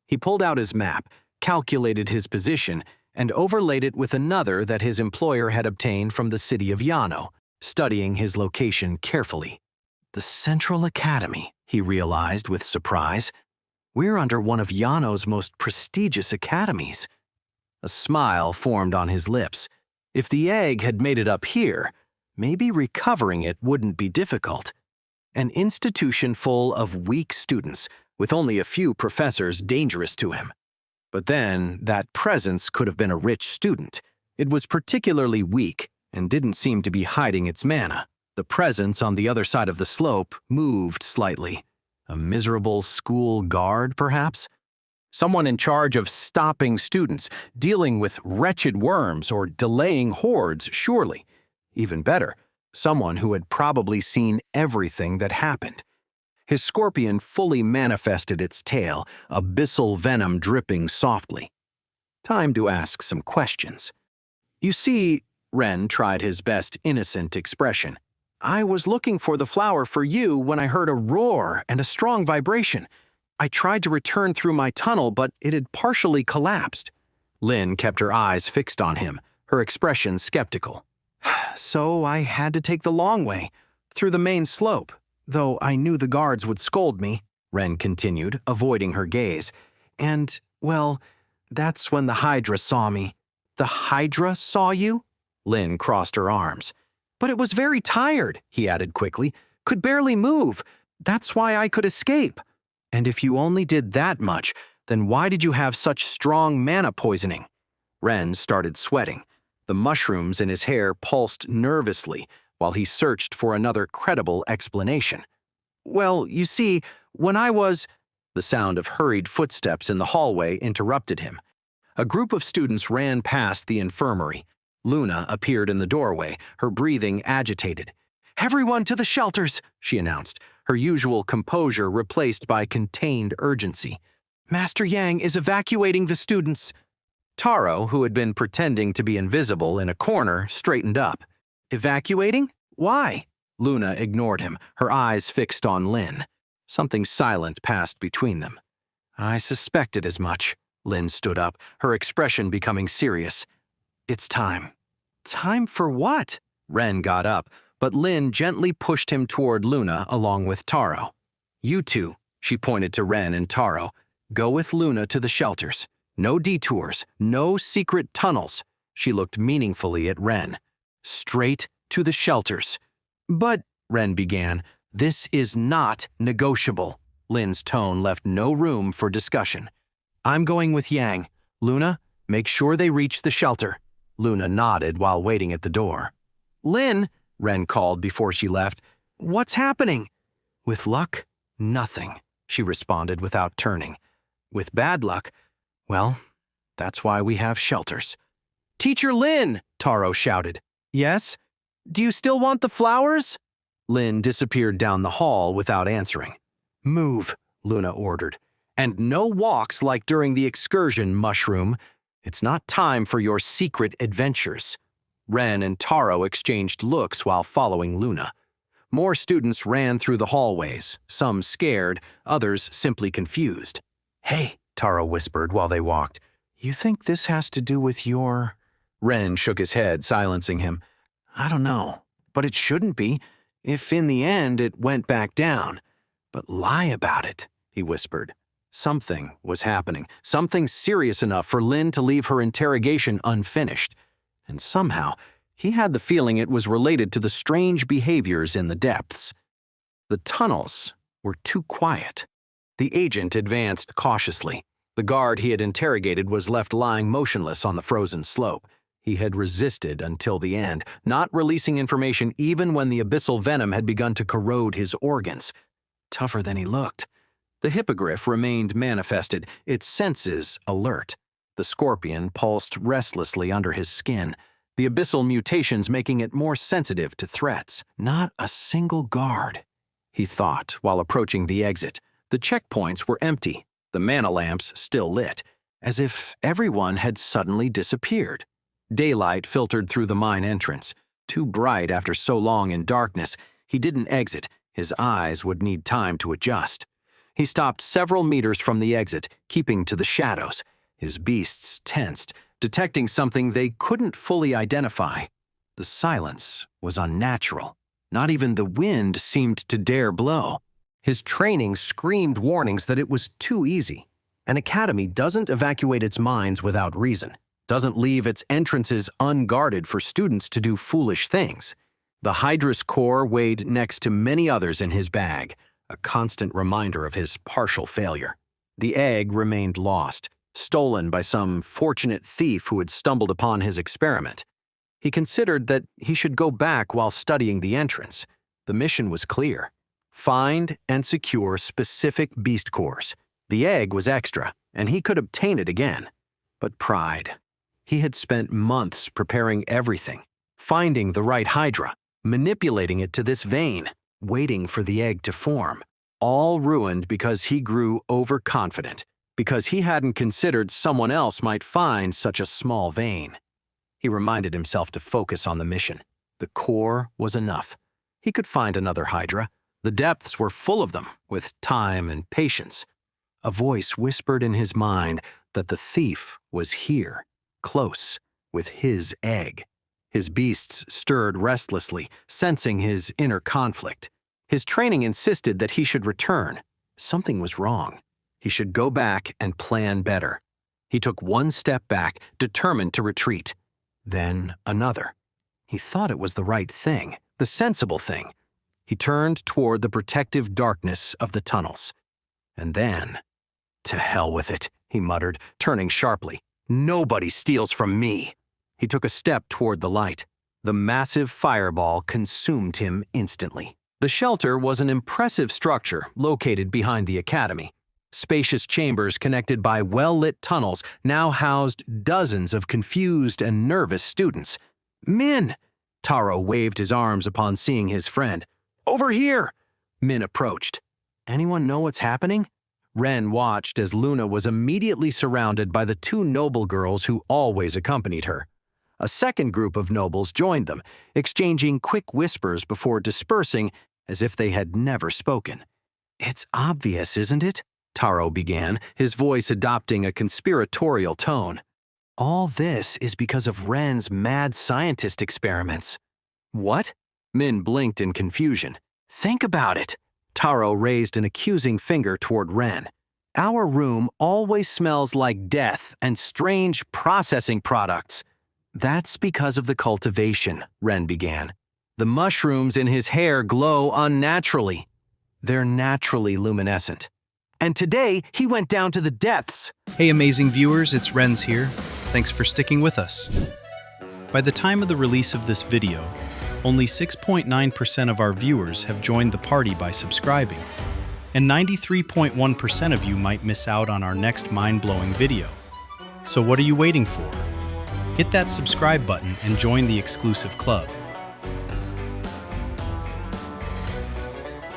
He pulled out his map, calculated his position, and overlaid it with another that his employer had obtained from the city of Yano, studying his location carefully. The Central Academy, he realized with surprise. We're under one of Yano's most prestigious academies. A smile formed on his lips. If the egg had made it up here, maybe recovering it wouldn't be difficult. An institution full of weak students, with only a few professors dangerous to him. But then, that presence could have been a rich student. It was particularly weak and didn't seem to be hiding its mana. The presence on the other side of the slope moved slightly. A miserable school guard, perhaps? Someone in charge of stopping students, dealing with wretched worms, or delaying hordes, surely. Even better, someone who had probably seen everything that happened. His scorpion fully manifested its tail, abyssal venom dripping softly. Time to ask some questions. You see, Ren tried his best innocent expression. I was looking for the flower for you when I heard a roar and a strong vibration. I tried to return through my tunnel, but it had partially collapsed. Lin kept her eyes fixed on him, her expression skeptical. So I had to take the long way, through the main slope. Though I knew the guards would scold me, Ren continued, avoiding her gaze. And, well, that's when the hydra saw me. The hydra saw you? Lin crossed her arms. But it was very tired, he added quickly. Could barely move. That's why I could escape. And if you only did that much, then why did you have such strong mana poisoning? Ren started sweating. The mushrooms in his hair pulsed nervously, while he searched for another credible explanation. Well, you see, when I was... The sound of hurried footsteps in the hallway interrupted him. A group of students ran past the infirmary. Luna appeared in the doorway, her breathing agitated. "Everyone to the shelters," she announced, her usual composure replaced by contained urgency. "Master Yang is evacuating the students." Taro, who had been pretending to be invisible in a corner, straightened up. Evacuating? Why? Luna ignored him, her eyes fixed on Lin. Something silent passed between them. I suspected as much. Lin stood up, her expression becoming serious. It's time. Time for what? Ren got up, but Lin gently pushed him toward Luna along with Taro. You two, she pointed to Ren and Taro, go with Luna to the shelters. No detours, no secret tunnels. She looked meaningfully at Ren. Straight to the shelters. But, Ren began, this is not negotiable. Lin's tone left no room for discussion. I'm going with Yang. Luna, make sure they reach the shelter. Luna nodded while waiting at the door. Lin, Ren called before she left, what's happening? With luck, nothing, she responded without turning. With bad luck, well, that's why we have shelters. Teacher Lin, Taro shouted. Yes? Do you still want the flowers? Lin disappeared down the hall without answering. Move, Luna ordered. And no walks like during the excursion, Mushroom. It's not time for your secret adventures. Ren and Taro exchanged looks while following Luna. More students ran through the hallways, some scared, others simply confused. Hey, Taro whispered while they walked. You think this has to do with your... Ren shook his head, silencing him. I don't know, but it shouldn't be, if in the end it went back down. But lie about it, he whispered. Something was happening, something serious enough for Lin to leave her interrogation unfinished. And somehow, he had the feeling it was related to the strange behaviors in the depths. The tunnels were too quiet. The agent advanced cautiously. The guard he had interrogated was left lying motionless on the frozen slope. He had resisted until the end, not releasing information even when the abyssal venom had begun to corrode his organs. Tougher than he looked. The hippogriff remained manifested, its senses alert. The scorpion pulsed restlessly under his skin, the abyssal mutations making it more sensitive to threats. Not a single guard, he thought while approaching the exit. The checkpoints were empty, the mana lamps still lit, as if everyone had suddenly disappeared. Daylight filtered through the mine entrance. Too bright after so long in darkness, he didn't exit. His eyes would need time to adjust. He stopped several meters from the exit, keeping to the shadows. His beasts tensed, detecting something they couldn't fully identify. The silence was unnatural. Not even the wind seemed to dare blow. His training screamed warnings that it was too easy. An academy doesn't evacuate its mines without reason, doesn't leave its entrances unguarded for students to do foolish things. The hydra's core weighed next to many others in his bag, a constant reminder of his partial failure. The egg remained lost, stolen by some fortunate thief who had stumbled upon his experiment. He considered that he should go back while studying the entrance. The mission was clear: find and secure specific beast cores. The egg was extra, and he could obtain it again. But pride. He had spent months preparing everything, finding the right hydra, manipulating it to this vein, waiting for the egg to form. All ruined because he grew overconfident, because he hadn't considered someone else might find such a small vein. He reminded himself to focus on the mission. The core was enough. He could find another hydra. The depths were full of them, with time and patience. A voice whispered in his mind that the thief was here, close, with his egg. His beasts stirred restlessly, sensing his inner conflict. His training insisted that he should return. Something was wrong. He should go back and plan better. He took one step back, determined to retreat. Then another. He thought it was the right thing, the sensible thing. He turned toward the protective darkness of the tunnels. And then, "To hell with it," he muttered, turning sharply. "Nobody steals from me." He took a step toward the light. The massive fireball consumed him instantly. The shelter was an impressive structure located behind the academy. Spacious chambers connected by well-lit tunnels now housed dozens of confused and nervous students. "Min!" Taro waved his arms upon seeing his friend. "Over here!" Min approached. "Anyone know what's happening?" Ren watched as Luna was immediately surrounded by the two noble girls who always accompanied her. A second group of nobles joined them, exchanging quick whispers before dispersing as if they had never spoken. "It's obvious, isn't it?" Taro began, his voice adopting a conspiratorial tone. "All this is because of Ren's mad scientist experiments." "What?" Min blinked in confusion. "Think about it." Taro raised an accusing finger toward Ren. "Our room always smells like death and strange processing products." "That's because of the cultivation," Ren began. "The mushrooms in his hair glow unnaturally. They're naturally luminescent. And today, he went down to the depths." Hey amazing viewers, it's Renz here. Thanks for sticking with us. By the time of the release of this video, only 6.9% of our viewers have joined the party by subscribing, and 93.1% of you might miss out on our next mind-blowing video. So what are you waiting for? Hit that subscribe button and join the exclusive club.